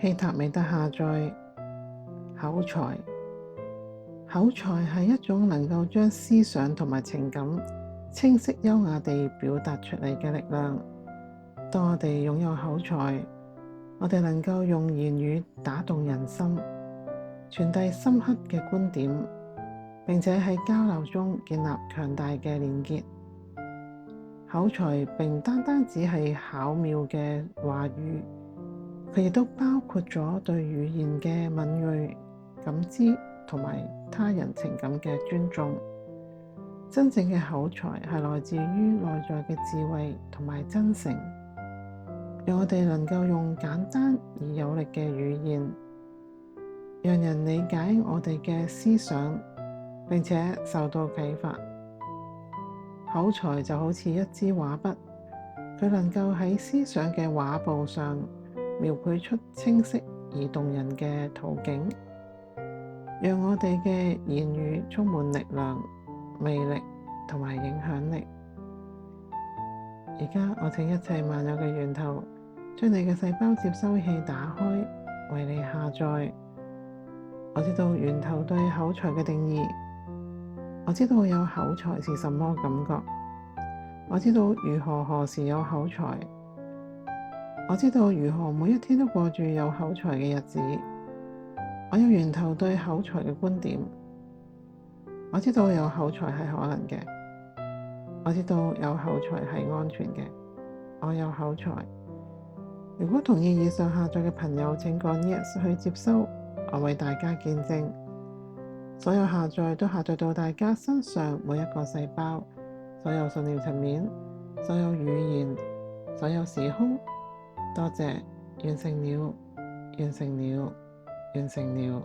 希塔美德下載口才。口才係一種能夠將思想同埋情感清晰優雅地表達出嚟嘅力量。當我哋擁有口才，我哋能夠用言語打動人心，傳遞深刻嘅觀點，並且喺交流中建立強大嘅連結。口才並唔單單只係巧妙嘅話語，佢亦都包括咗對語言嘅敏銳感知同埋他人情感嘅尊重。真正嘅口才係來自於內在嘅智慧同埋真誠，讓我哋能夠用簡單而有力嘅語言，讓人理解我哋嘅思想，並且受到啟發。口才就好似一支畫筆，佢能夠喺思想嘅畫布上描繪出清晰而動人嘅圖景，讓我哋嘅言語充滿力量、魅力同埋影響力。而家我請一切萬有嘅源頭將你嘅細胞接收器打開，為你下載。我知道源頭對口才嘅定義，我知道有口才是什麼感覺，我知道如何時有口才，我知道如何每一天都過住有口才嘅日子。我有源頭對口才嘅觀點，我知道有口才係可能嘅，我知道有口才係安全嘅。我有口才。如果同意以上下載嘅朋友，請講 Yes 去接收，我為大家見證。所有下載都下載到大家身上每一個細胞，所有信念層面，所有語言，所有時空。多謝，完成了，完成了，完成了。